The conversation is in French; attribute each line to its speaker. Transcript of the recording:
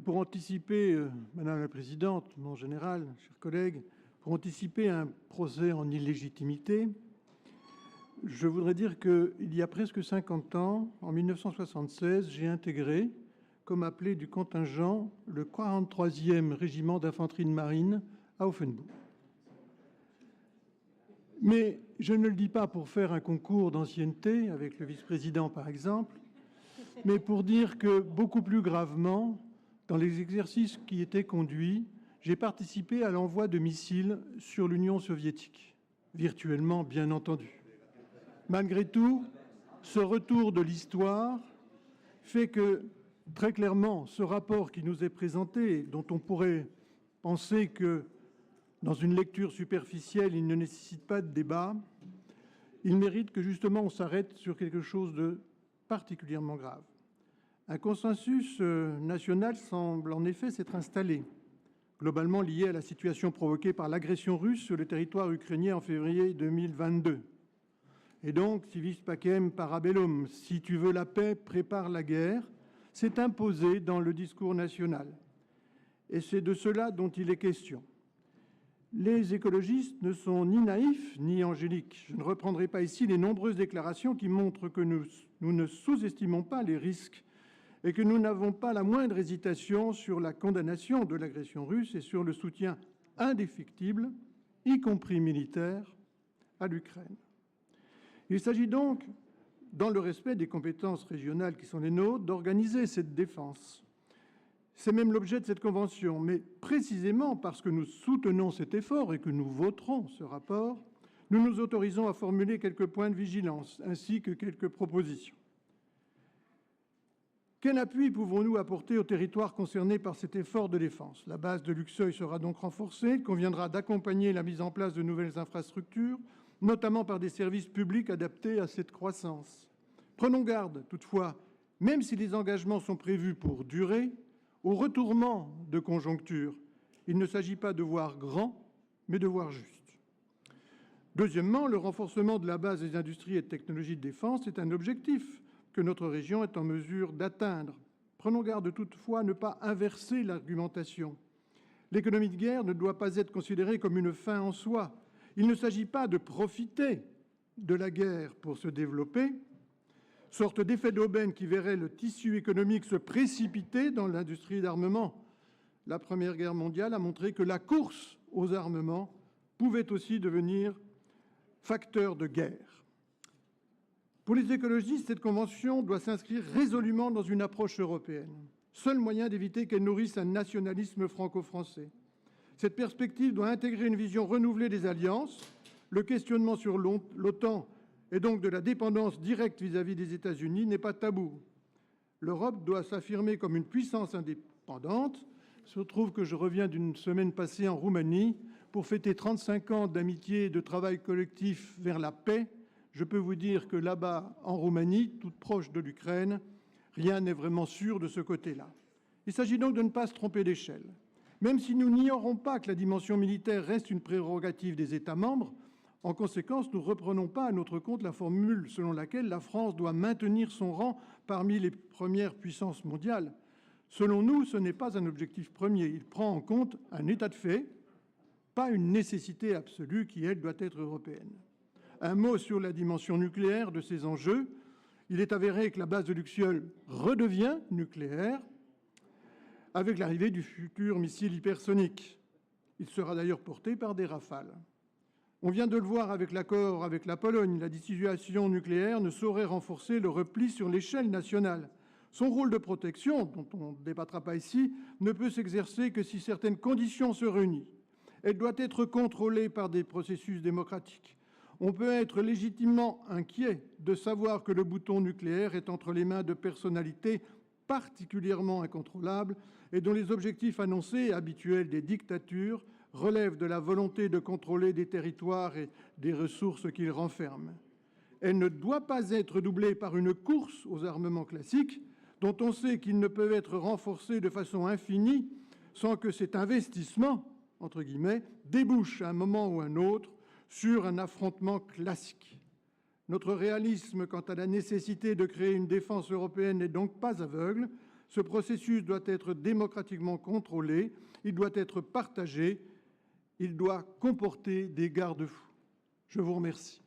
Speaker 1: pour anticiper, Madame la Présidente, mon général, chers collègues, pour anticiper un procès en illégitimité, je voudrais dire qu'il y a presque 50 ans, en 1976, j'ai intégré, comme appelé du contingent, le 43e régiment d'infanterie de marine à Offenbourg. Mais je ne le dis pas pour faire un concours d'ancienneté avec le vice-président, par exemple, mais pour dire que, beaucoup plus gravement, dans les exercices qui étaient conduits, j'ai participé à l'envoi de missiles sur l'Union soviétique, virtuellement bien entendu. Malgré tout, ce retour de l'histoire fait que, très clairement, ce rapport qui nous est présenté, dont on pourrait penser que, dans une lecture superficielle, il ne nécessite pas de débat, il mérite que, justement, on s'arrête sur quelque chose de particulièrement grave. Un consensus national semble en effet s'être installé, globalement lié à la situation provoquée par l'agression russe sur le territoire ukrainien en février 2022. Et donc, si vis pacem para bellum, si tu veux la paix, prépare la guerre, s'est imposé dans le discours national. Et c'est de cela dont il est question. Les écologistes ne sont ni naïfs ni angéliques. Je ne reprendrai pas ici les nombreuses déclarations qui montrent que nous ne sous-estimons pas les risques et que nous n'avons pas la moindre hésitation sur la condamnation de l'agression russe et sur le soutien indéfectible, y compris militaire, à l'Ukraine. Il s'agit donc, dans le respect des compétences régionales qui sont les nôtres, d'organiser cette défense. C'est même l'objet de cette convention, mais précisément parce que nous soutenons cet effort et que nous voterons ce rapport, nous nous autorisons à formuler quelques points de vigilance ainsi que quelques propositions. Quel appui pouvons-nous apporter aux territoires concernés par cet effort de défense? La base de Luxeuil sera donc renforcée. Il conviendra d'accompagner la mise en place de nouvelles infrastructures, notamment par des services publics adaptés à cette croissance. Prenons garde, toutefois, même si les engagements sont prévus pour durer, au retournement de conjoncture. Il ne s'agit pas de voir grand, mais de voir juste. Deuxièmement, le renforcement de la base des industries et de technologies de défense est un objectif que notre région est en mesure d'atteindre. Prenons garde toutefois à ne pas inverser l'argumentation. L'économie de guerre ne doit pas être considérée comme une fin en soi. Il ne s'agit pas de profiter de la guerre pour se développer, sorte d'effet d'aubaine qui verrait le tissu économique se précipiter dans l'industrie d'armement. La Première Guerre mondiale a montré que la course aux armements pouvait aussi devenir facteur de guerre. Pour les écologistes, cette convention doit s'inscrire résolument dans une approche européenne, seul moyen d'éviter qu'elle nourrisse un nationalisme franco-français. Cette perspective doit intégrer une vision renouvelée des alliances, le questionnement sur l'OTAN et donc de la dépendance directe vis-à-vis des États-Unis n'est pas tabou. L'Europe doit s'affirmer comme une puissance indépendante. Il se trouve que je reviens d'une semaine passée en Roumanie pour fêter 35 ans d'amitié et de travail collectif vers la paix. Je peux vous dire que là-bas, en Roumanie, toute proche de l'Ukraine, rien n'est vraiment sûr de ce côté-là. Il s'agit donc de ne pas se tromper d'échelle. Même si nous n'ignorons pas que la dimension militaire reste une prérogative des États membres, en conséquence, nous ne reprenons pas à notre compte la formule selon laquelle la France doit maintenir son rang parmi les premières puissances mondiales. Selon nous, ce n'est pas un objectif premier. Il prend en compte un état de fait, pas une nécessité absolue qui, elle, doit être européenne. Un mot sur la dimension nucléaire de ces enjeux. Il est avéré que la base de Luxeuil redevient nucléaire avec l'arrivée du futur missile hypersonique. Il sera d'ailleurs porté par des Rafales. On vient de le voir avec l'accord avec la Pologne, la dissuasion nucléaire ne saurait renforcer le repli sur l'échelle nationale. Son rôle de protection, dont on ne débattra pas ici, ne peut s'exercer que si certaines conditions se réunissent. Elle doit être contrôlée par des processus démocratiques. On peut être légitimement inquiet de savoir que le bouton nucléaire est entre les mains de personnalités particulièrement incontrôlables et dont les objectifs annoncés, habituels des dictatures, relèvent de la volonté de contrôler des territoires et des ressources qu'ils renferment. Elle ne doit pas être doublée par une course aux armements classiques, dont on sait qu'ils ne peuvent être renforcés de façon infinie sans que cet investissement, entre guillemets, débouche à un moment ou à un autre sur un affrontement classique. Notre réalisme quant à la nécessité de créer une défense européenne n'est donc pas aveugle. Ce processus doit être démocratiquement contrôlé, il doit être partagé, il doit comporter des garde-fous. Je vous remercie.